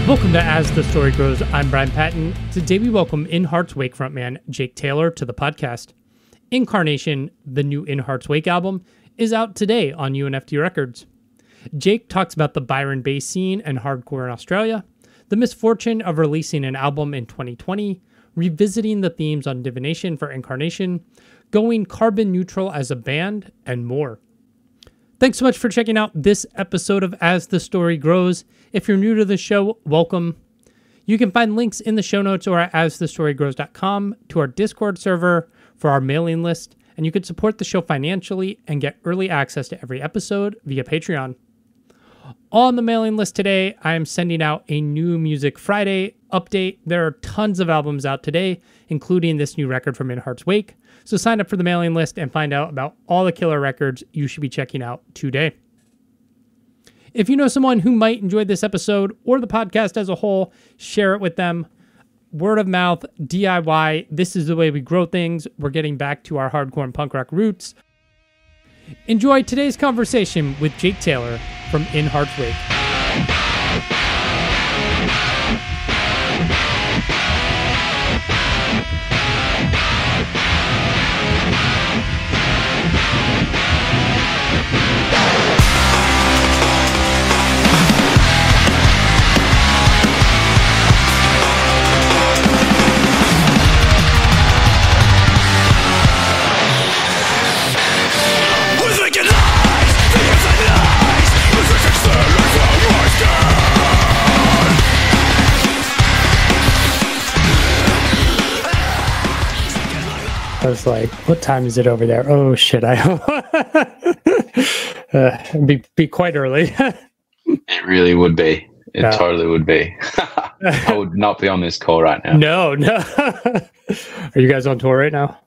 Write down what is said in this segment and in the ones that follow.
Welcome to As the Story Grows. I'm Brian Patton. Today we welcome In Heart's Wake frontman Jake Taylor to the podcast. Incarnation, the new In Heart's Wake album, is out today on UNFD Records. Jake talks about the Byron Bay scene and hardcore in Australia, the misfortune of releasing an album in 2020, revisiting the themes on Divination for Incarnation, going carbon neutral as a band, and more. Thanks so much for checking out this episode of As the Story Grows. If you're new to the show, welcome. You can find links in the show notes or at asthestorygrows.com to our Discord server for our mailing list, and you can support the show financially and get early access to every episode via Patreon. On the mailing list today, I am sending out a new Music Friday update. There are tons of albums out today, including this new record from In Heart's Wake. So sign up for the mailing list and find out about all the killer records you should be checking out today. If you know someone who might enjoy this episode or the podcast as a whole, share it with them. Word of mouth, DIY, this is the way we grow things. We're getting back to our hardcore and punk rock roots. Enjoy today's conversation with Jake Taylor from In Heart's Wake. I was like, what time is it over there? Oh, shit. Be quite early. It really would be. It totally would be. I would not be on this call right now. No. Are you guys on tour right now?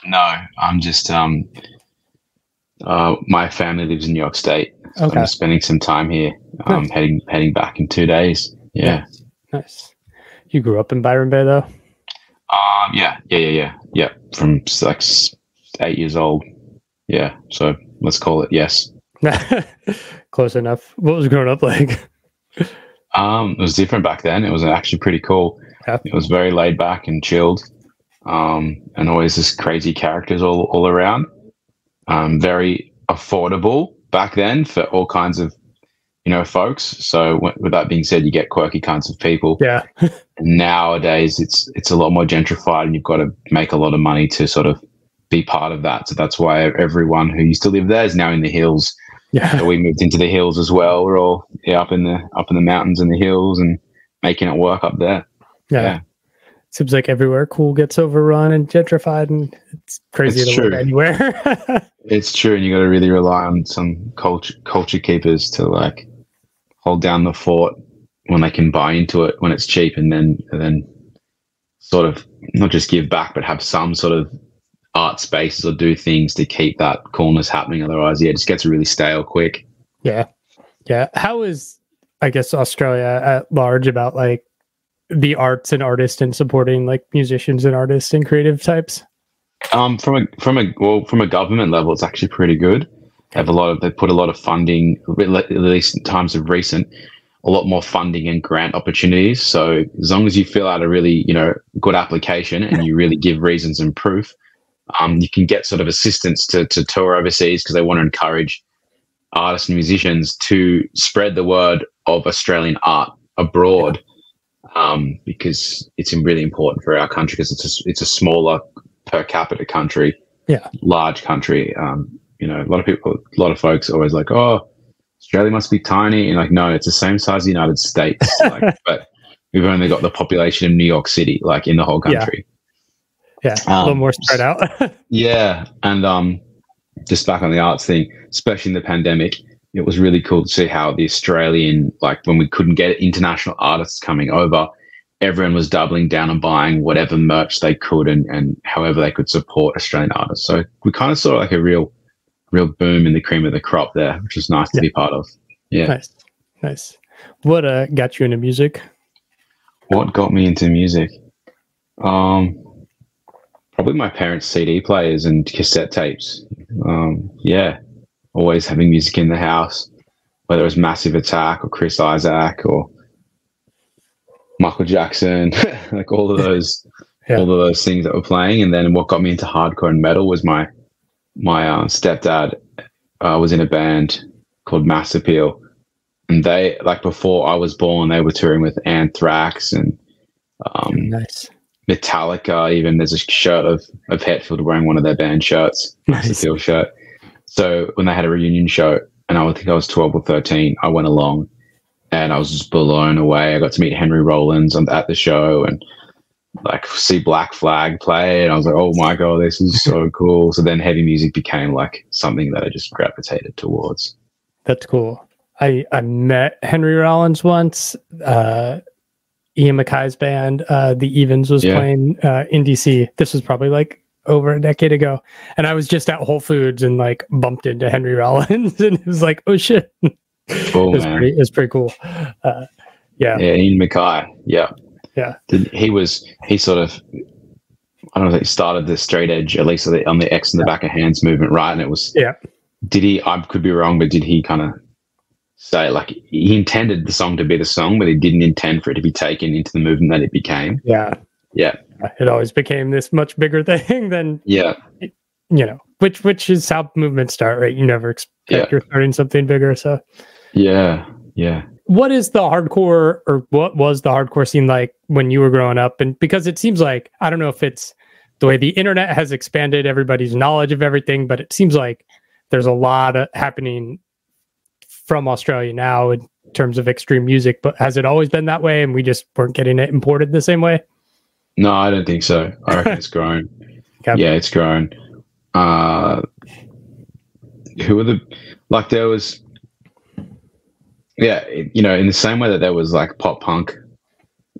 No, I'm just, my family lives in New York State. So Okay. I'm spending some time here. Nice. Heading back in 2 days. Yeah. Nice. You grew up in Byron Bay, though? Yeah. From like 8 years old. Yeah. So let's call it yes. Close enough. What was growing up like? It was different back then. It was actually pretty cool. Yeah. It was very laid back and chilled. And always just crazy characters all around. Very affordable back then for all kinds of, folks. So with that being said, you get quirky kinds of people. Yeah. Nowadays, it's a lot more gentrified, and you've got to make a lot of money to sort of be part of that. So that's why everyone who used to live there is now in the hills. Yeah. So we moved into the hills as well. We're all up in the mountains and the hills and making it work up there. Yeah. Seems like everywhere cool gets overrun and gentrified, and it's crazy to live anywhere. It's true, and you got to really rely on some culture keepers to like hold down the fort when they can buy into it when it's cheap, and then sort of not just give back, but have some sort of art spaces or do things to keep that coolness happening. Otherwise, it just gets really stale quick. Yeah. How is, I guess, Australia at large about like the arts and artists and supporting like musicians and artists and creative types? From a government level, it's actually pretty good. They put a lot of funding, at least in times of recent, a lot more funding and grant opportunities. So as long as you fill out a really, good application and you really give reasons and proof, you can get sort of assistance to tour overseas, because they want to encourage artists and musicians to spread the word of Australian art abroad, because it's really important for our country, because it's a smaller per capita country, large country. A lot of folks are always like, oh, Australia must be tiny. And like, no, it's the same size as the United States. But we've only got the population of New York City, like in the whole country. Yeah, a little more spread out. Yeah. And just back on the arts thing, especially in the pandemic, it was really cool to see how the Australian, like when we couldn't get international artists coming over, everyone was doubling down and buying whatever merch they could and however they could support Australian artists. So we kind of saw like a real boom in the cream of the crop there, which is nice to be part of. Yeah. Nice. What got you into music? What got me into music? Probably my parents' CD players and cassette tapes. Always having music in the house, whether it was Massive Attack or Chris Isaac or Michael Jackson, like all of those things that were playing. And then what got me into hardcore and metal was my stepdad was in a band called Mass Appeal, and they, like, before I was born, they were touring with Anthrax and nice. Metallica. Even there's a shirt of Hetfield wearing one of their band shirts, Mass Appeal shirt. So when they had a reunion show, and I think I was 12 or 13, I went along, and I was just blown away. I got to meet Henry Rollins at the show, and like see Black Flag play, and I was like, oh my god, this is so cool. So then heavy music became like something that I just gravitated towards. That's cool. I met Henry Rollins once. Ian MacKay's band, The Evens, was playing in DC. This was probably like over a decade ago, and I was just at Whole Foods and like bumped into Henry Rollins, and it was like, oh shit. It was pretty cool. Ian MacKay. He sort of, I don't know, he started the straight edge, at least on the X in the back of hands movement, right? And it was, did he, I could be wrong, but did he kind of say, like, he intended the song to be the song, but he didn't intend for it to be taken into the movement that it became? Yeah. It always became this much bigger thing than, which is how movements start, right? You never expect you're starting something bigger. So, yeah. What is the hardcore, or what was the hardcore scene like when you were growing up? And because it seems like, I don't know if it's the way the internet has expanded everybody's knowledge of everything, but it seems like there's a lot happening from Australia now in terms of extreme music. But has it always been that way and we just weren't getting it imported the same way? No, I don't think so. I reckon it's grown. Okay. Yeah, it's grown. There was, in the same way that there was like pop punk,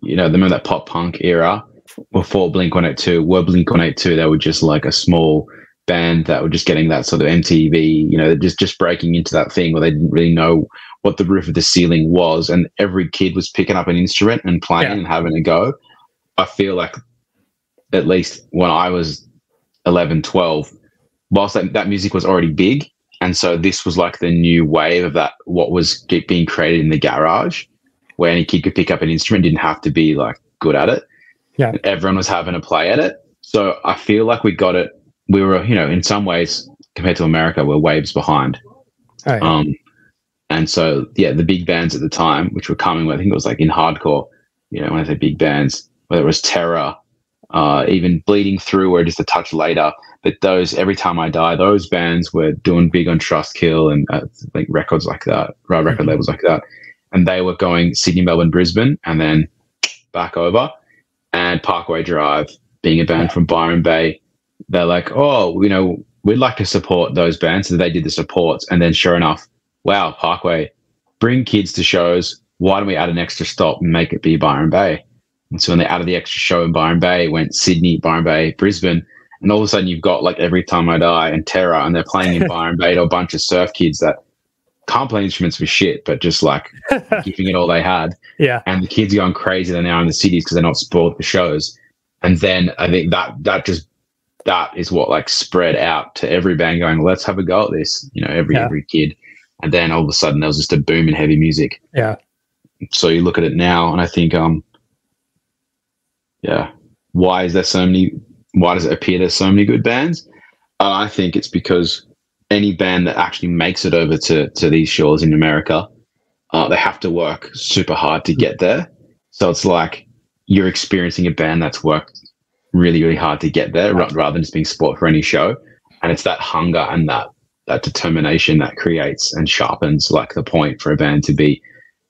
remember that pop punk era before Blink-182, Blink-182, they were just like a small band that were just getting that sort of MTV, just breaking into that thing where they didn't really know what the roof of the ceiling was, and every kid was picking up an instrument and playing and having a go. I feel like, at least when I was 11, 12, whilst that music was already big, and so this was like the new wave of that, what was being created in the garage, where any kid could pick up an instrument, didn't have to be like good at it. Yeah. Everyone was having a play at it. So I feel like we got it. We were, in some ways, compared to America, we're waves behind. Oh, yeah. And so, the big bands at the time, which were coming, I think it was like in hardcore, when I say big bands, whether it was Terror, even Bleeding Through, or just a touch later, but those, Every Time I Die, those bands were doing big on Trust Kill and like records like that, record labels like that. And they were going Sydney, Melbourne, Brisbane, and then back over. And Parkway Drive, being a band from Byron Bay, they're like, we'd like to support those bands. So they did the supports. And then sure enough, wow, Parkway, bring kids to shows. Why don't we add an extra stop and make it be Byron Bay? And so when they added the extra show in Byron Bay, it went Sydney, Byron Bay, Brisbane. And all of a sudden you've got like Every Time I Die and Terror, and they're playing in Byron Bay to a bunch of surf kids that can't play instruments for shit, but just like giving it all they had. Yeah. And the kids are going crazy than they are in the cities because they're not spoiled for shows. And then I think that is what like spread out to every band going, let's have a go at this, every kid. And then all of a sudden there was just a boom in heavy music. Yeah. So you look at it now and I think, why does it appear there's so many good bands? I think it's because any band that actually makes it over to these shores in America, they have to work super hard to get there. So it's like you're experiencing a band that's worked really, really hard to get there, rather than just being sport for any show. And it's that hunger and that determination that creates and sharpens like the point for a band to be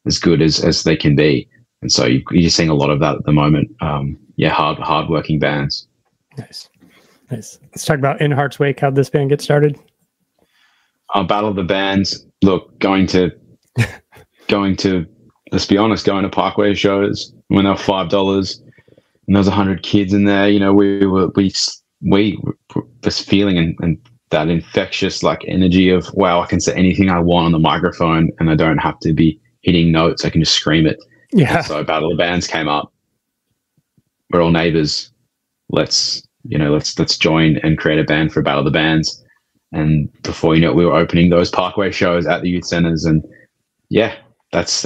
as good as they can be. And so you're seeing a lot of that at the moment. Hard-working bands. Nice. Let's talk about In Heart's Wake. How'd this band get started? Battle of the Bands. Look, going to, let's be honest, going to Parkway shows when they were $5 and there was 100 kids in there. We were just feeling and that infectious like energy of, wow, I can say anything I want on the microphone and I don't have to be hitting notes. I can just scream it. Yeah. And so Battle of the Bands came up. We're all neighbors. Let's join and create a band for Battle of the Bands. And before you know it, we were opening those Parkway shows at the youth centers. And that's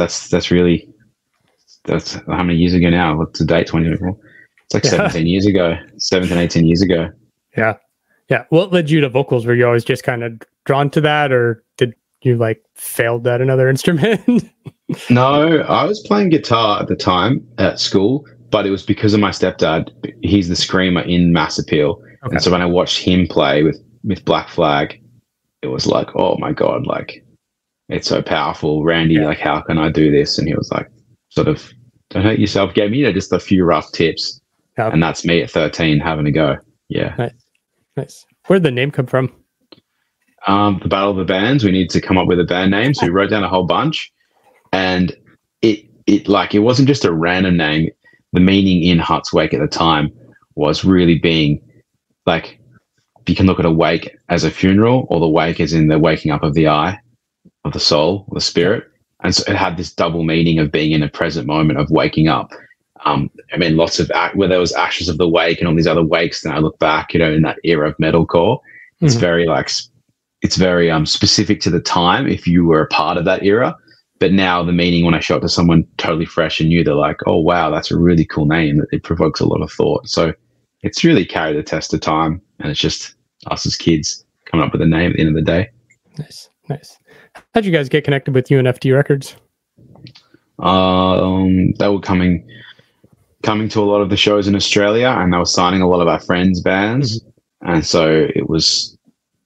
that's how many years ago now? What's the date? 2024. It's like 17 years ago, 17, 18 years ago. Yeah. Yeah. What led you to vocals? Were you always just kind of drawn to that, or did you like failed at another instrument? No, I was playing guitar at the time at school, but it was because of my stepdad. He's the screamer in Mass Appeal. Okay. And so when I watched him play with Black Flag, it was like, oh my God, like it's so powerful. Randy, like, how can I do this? And he was like, sort of, don't hurt yourself. Gave me, just a few rough tips. Yep. And that's me at 13 having a go. Yeah. Nice. Where'd the name come from? The Battle of the Bands. We need to come up with a band name. So we wrote down a whole bunch. And it wasn't just a random name. The meaning in Heart's Wake at the time was really being like, you can look at a wake as a funeral, or the wake as in the waking up of the eye, of the soul, the spirit. And so it had this double meaning of being in a present moment of waking up. I mean, lots of where there was Ashes of the Wake and all these other wakes. Then I look back, in that era of metalcore, it's very specific to the time if you were a part of that era. But now the meaning, when I show it to someone totally fresh and new, they're like, oh, wow, that's a really cool name. It provokes a lot of thought. So it's really carried the test of time. And it's just us as kids coming up with a name at the end of the day. Nice. How'd you guys get connected with UNFD Records? They were coming to a lot of the shows in Australia, and they were signing a lot of our friends' bands. And so it was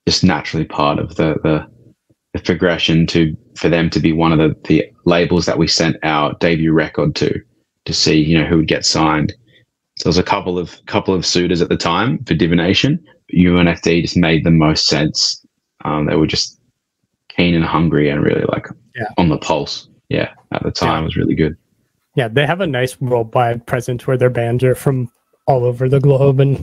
just naturally part of the progression for them to be one of the labels that we sent our debut record to see, who would get signed. So there was a couple of suitors at the time for Divination. UNFD just made the most sense. They were just keen and hungry and really on the pulse. Yeah, at the time it was really good. Yeah, they have a nice worldwide presence where their bands are from all over the globe, and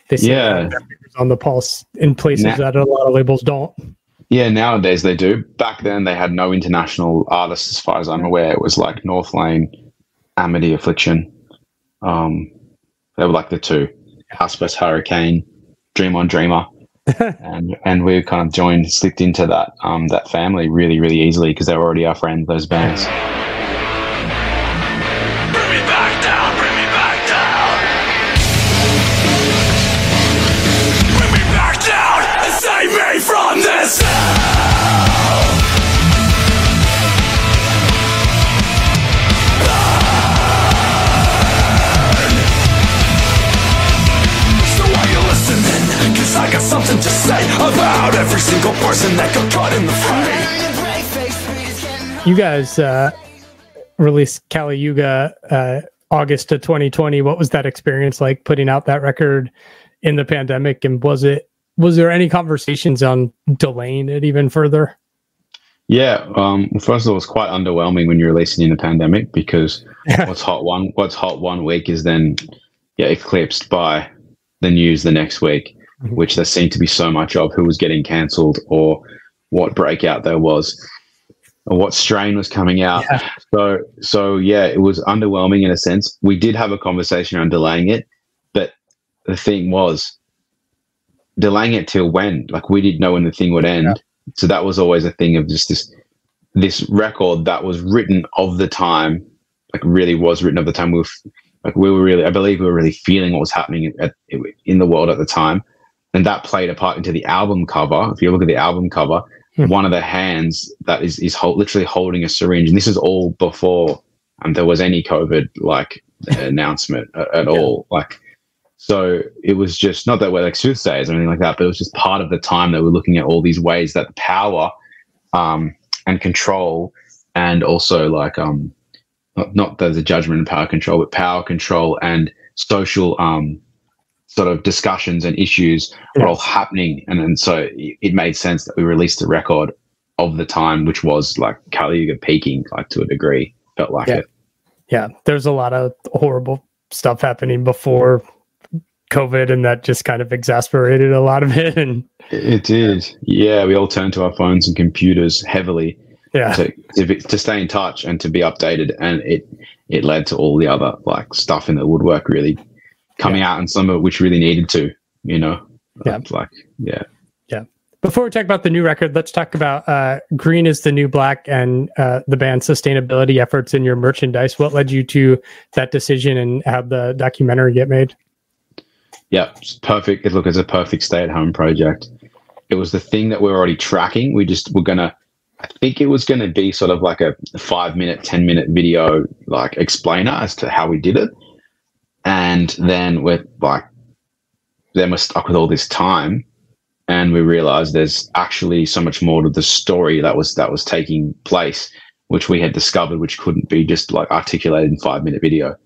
they see their fingers on the pulse in places that a lot of labels don't. Yeah, nowadays they do. Back then they had no international artists, as far as I'm aware. It was like North Lane, Amity Affliction. They were like the two. Housebest Hurricane, Dream on Dreamer. and we kind of slipped into that family really, really easily because they were already our friends, those bands. Bring me back down, bring me back down. Bring me back down and save me from this hell. So are you listening? 'Cause I got something to say about every single person that got caught in the fray. You guys released Kali Yuga August of 2020. What was that experience like, putting out that record in the pandemic? And was there any conversations on delaying it even further? Yeah. First of all, it was quite underwhelming when you're releasing in the pandemic, because what's hot one week is then eclipsed by the news the next week, which there seemed to be so much of, who was getting cancelled or what breakout there was or what strain was coming out. So it was underwhelming in a sense. We did have a conversation around delaying it, but the thing was, delaying it till when? Like, we didn't know when the thing would end. Yeah. So that was always a thing of just this record that was written of the time, really was written of the time. I believe we were really feeling what was happening in the world at the time. And that played a part into the album cover. If you look at the album cover, one of the hands that is literally holding a syringe. And this is all before there was any COVID announcement at all. So it was just, not that we're soothsayers or anything like that, but it was just part of the time that we're looking at all these ways that power and control, and also not the judgment and power control, but power control and social sort of discussions and issues were all happening. And so it made sense that we released a record of the time, which was Kali Yuga peaking to a degree, felt like it. Yeah, there's a lot of horrible stuff happening before COVID, and that just kind of exasperated a lot of it. And it did. Yeah, we all turned to our phones and computers heavily to stay in touch and to be updated. And it led to all the other stuff in the woodwork really coming out, and some of which really needed to, Yeah. Before we talk about the new record, let's talk about Green is the New Black and the band's sustainability efforts in your merchandise. What led you to that decision and have the documentary get made? Yeah, it's perfect. It's a perfect stay-at-home project. It was the thing that we were already tracking. We just were going to, I think it was going to be sort of like a 5-minute, 10-minute video, like explainer as to how we did it. And then we're stuck with all this time. And we realized there's actually so much more to the story that was taking place, which we had discovered, which couldn't be just like articulated in 5-minute video.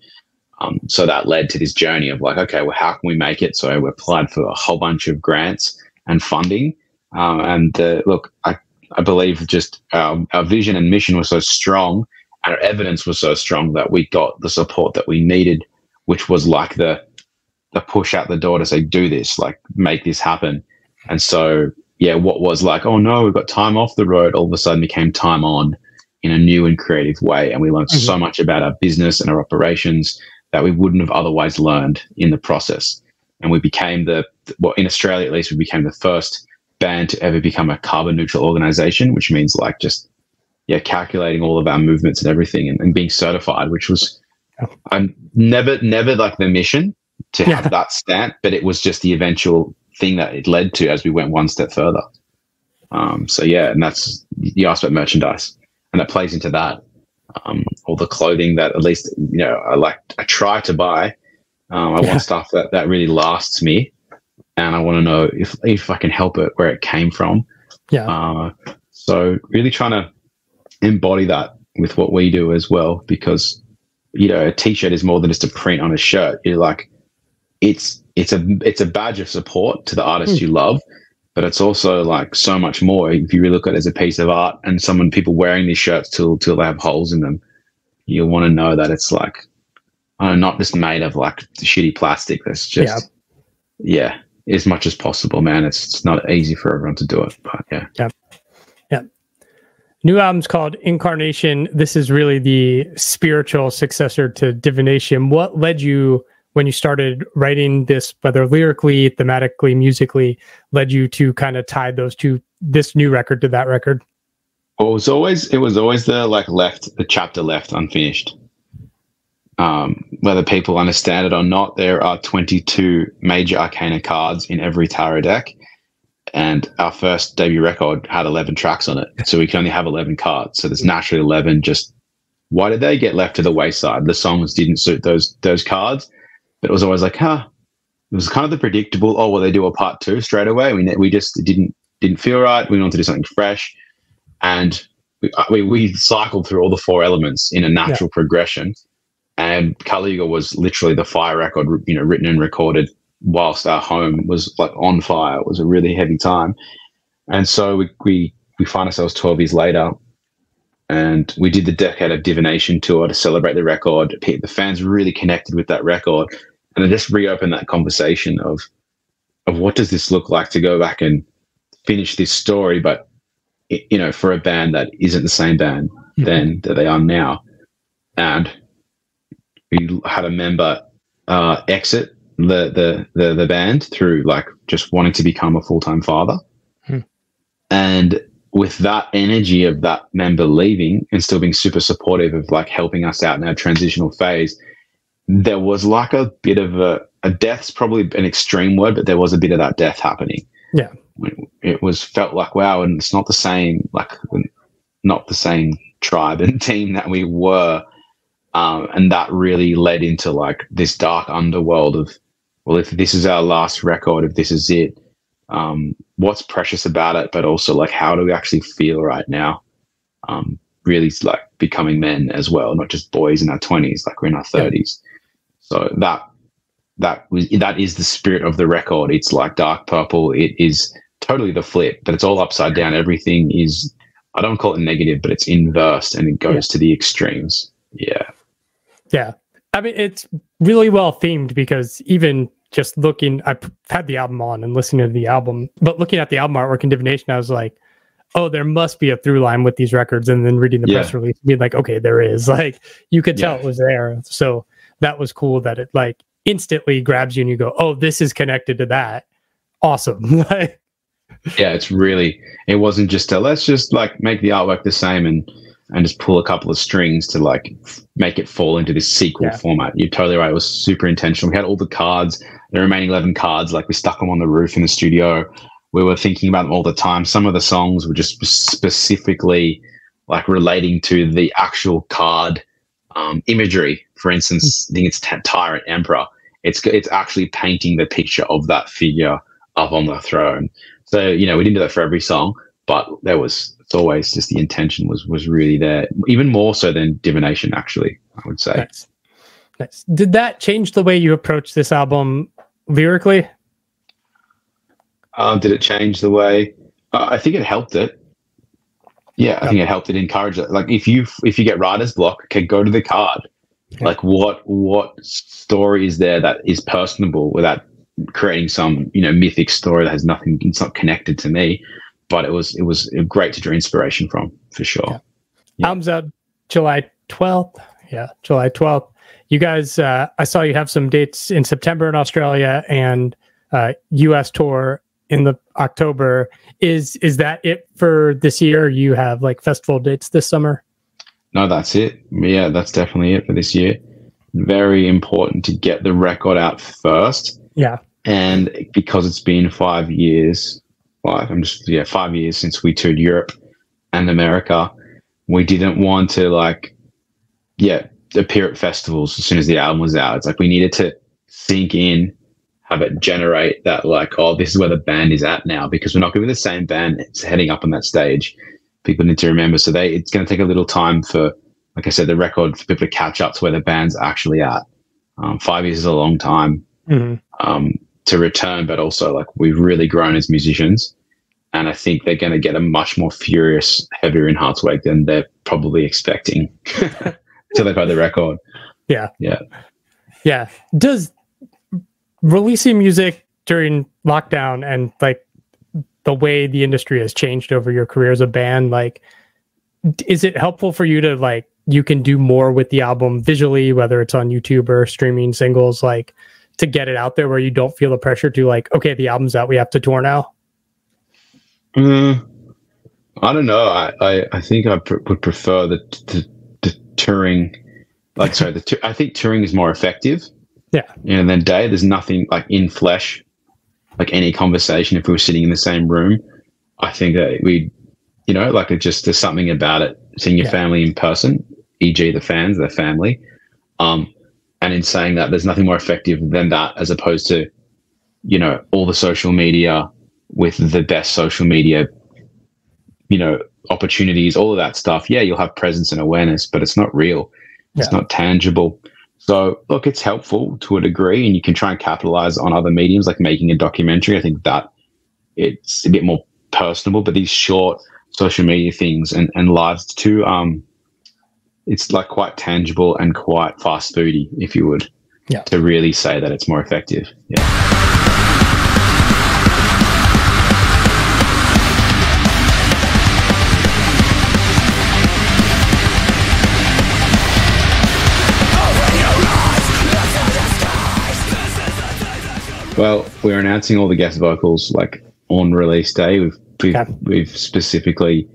So that led to this journey of like, okay, well, how can we make it? So we applied for a whole bunch of grants and funding. Look, I believe just our vision and mission was so strong, and our evidence was so strong that we got the support that we needed, which was like the push out the door to say, do this, like make this happen. And so, yeah, what was like, oh no, we've got time off the road, all of a sudden became time on in a new and creative way. And we learned so much about our business and our operations that we wouldn't have otherwise learned in the process. And we became in Australia at least, we became the first band to ever become a carbon neutral organization, which means like just, calculating all of our movements and everything and being certified, which was never like the mission to have that stamp, but it was just the eventual thing that it led to as we went one step further. And that's, you asked about merchandise, and that plays into that. All the clothing that at least, I try to buy. I want stuff that really lasts me, and I want to know if I can help it, where it came from. So really trying to embody that with what we do as well, because, a t-shirt is more than just a print on a shirt. You're like, it's a badge of support to the artist you love, but it's also like so much more if you really look at it as a piece of art. And people wearing these shirts till they have holes in them, you'll want to know that it's like, not just made of like shitty plastic. That's just, as much as possible, man. It's not easy for everyone to do it, but yeah. New album's called Incarnation. This is really the spiritual successor to Divination. What led you, when you started writing this, whether lyrically, thematically, musically, led you to kind of tie this new record to that record? Well, it was always the chapter left unfinished. Whether people understand it or not, there are 22 major arcana cards in every tarot deck, and our first debut record had 11 tracks on it, so we can only have 11 cards. So there's naturally 11. Just why did they get left to the wayside? The songs didn't suit those cards. But it was always like, it was kind of the predictable, they do a part 2 straight away. We just didn't feel right. We wanted to do something fresh. And we cycled through all the 4 elements in a natural progression. And Kali was literally the fire record, written and recorded whilst our home was like on fire. It was a really heavy time. And so we find ourselves 12 years later, and we did the Decade of Divination tour to celebrate the record. The fans really connected with that record. And I just reopened that conversation of what does this look like to go back and finish this story, but, for a band that isn't the same band then that they are now. And we had a member exit the band through like just wanting to become a full-time father. And with that energy of that member leaving and still being super supportive of like helping us out in our transitional phase, there was like a bit of a death's probably an extreme word, but there was a bit of that death happening. Yeah. It felt like, wow. And it's not the same tribe and team that we were. And that really led into like this dark underworld of, well, if this is our last record, if this is it, what's precious about it, but also like, how do we actually feel right now? Really like becoming men as well, not just boys in our 20s, like we're in our 30s. So that is the spirit of the record. It's like dark purple. It is totally the flip, but it's all upside down. Everything is, I don't call it negative, but it's inversed and it goes to the extremes. Yeah. I mean, it's really well themed, because even just looking, I've had the album on and listening to the album, but looking at the album artwork in Divination, I was like, oh, there must be a through line with these records. And then reading the press release, being like, okay, there is. Like, you could tell it was there. So that was cool that it like instantly grabs you and you go, oh, this is connected to that. Awesome. Yeah, it wasn't just let's just like make the artwork the same and just pull a couple of strings to like make it fall into this sequel format. You're totally right. It was super intentional. We had all the cards, the remaining 11 cards, like we stuck them on the roof in the studio. We were thinking about them all the time. Some of the songs were just specifically like relating to the actual card imagery. For instance, I think it's Tyrant Emperor. It's actually painting the picture of that figure up on the throne. So, we didn't do that for every song, but it's always just the intention was really there, even more so than Divination, actually, I would say. Nice. Did that change the way you approach this album lyrically? Did it change the way? I think it helped it. Yeah, I think it helped it encourage it. Like if you get writer's block, okay, go to the card. Okay. Like what story is there that is personable without creating some mythic story that has nothing? It's not connected to me, but it was great to draw inspiration from, for sure. Yeah. Album's out July 12th. Yeah, July 12th. You guys, I saw you have some dates in September in Australia and U.S. tour in the October. Is that it for this year? You have like festival dates this summer? No, that's it. Yeah, that's definitely it for this year. Very important to get the record out first. Yeah. And because it's been 5 years, 5 years since we toured Europe and America, we didn't want to appear at festivals as soon as the album was out. It's like we needed to sink in, have it generate that this is where the band is at now, because we're not going to be the same band that's heading up on that stage. People need to remember. So it's going to take a little time for, like I said, the record for people to catch up to where the band's actually at. 5 years is a long time to return, but also we've really grown as musicians. And I think they're going to get a much more furious, heavier in Heart's Wake than they're probably expecting till they've heard the record. Yeah. Yeah. Yeah. Does releasing music during lockdown and the way the industry has changed over your career as a band, is it helpful for you to you can do more with the album visually, whether it's on YouTube or streaming singles, to get it out there where you don't feel the pressure to okay, the album's out, we have to tour now? I don't know. I think I would prefer the touring. I think touring is more effective. Yeah. And then there's nothing in flesh, any conversation. If we were sitting in the same room, I think that there's something about it, seeing your family in person, e.g. the fans, their family. And in saying that, there's nothing more effective than that, as opposed to, all the social media with the best social media, opportunities, all of that stuff. Yeah, you'll have presence and awareness, but it's not real. It's not tangible. So look, it's helpful to a degree, and you can try and capitalize on other mediums like making a documentary. I think that it's a bit more personable, but these short social media things and lives too, it's quite tangible and quite fast foody, if you would, to really say that it's more effective. Yeah. Well, we're announcing all the guest vocals on release day. We've specifically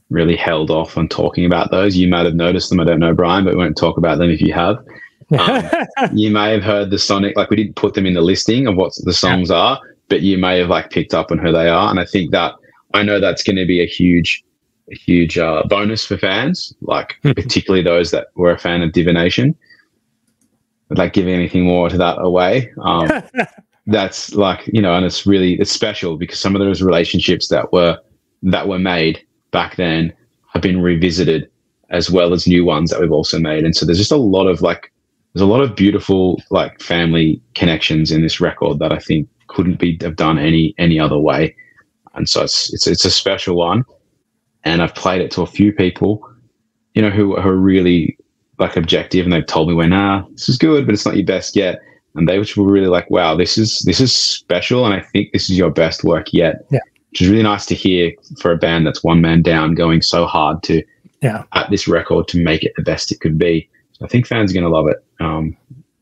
really held off on talking about those. You might have noticed them. I don't know, Brian, but we won't talk about them if you have. You may have heard the sonic, we didn't put them in the listing of what the songs are, but you may have picked up on who they are. And I think I know that's going to be a huge bonus for fans, particularly those that were a fan of Divination. I'd giving anything more to that away. That's and it's special because some of those relationships that were made back then have been revisited, as well as new ones that we've also made. And so there's just a lot of beautiful family connections in this record that I think couldn't have done any other way. And so it's a special one. And I've played it to a few people, who are really objective, and they've told me this is good, but it's not your best yet. And they were really wow, this is special, and I think this is your best work yet. Yeah. Which is really nice to hear for a band that's one man down, going so hard to at this record to make it the best it could be. So I think fans are going to love it.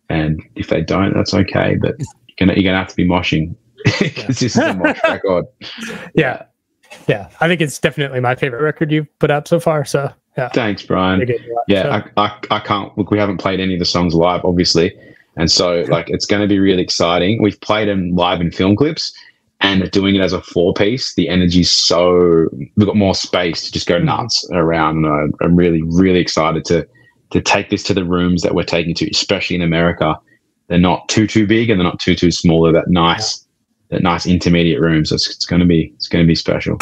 And if they don't, that's okay. But you're gonna have to be moshing because this is a mosh record. Yeah. I think it's definitely my favorite record you've put out so far. So yeah. Thanks, Brian. Yeah, so. I can't look. We haven't played any of the songs live, obviously, and so like it's going to be really exciting. We've played them live in film clips, and doing it as a 4-piece, the energy's so we've got more space to just go nuts around. I'm really, really excited to take this to the rooms that we're taking to, especially in America. They're not too big and they're not too small. They're that nice intermediate room. So it's going to be special.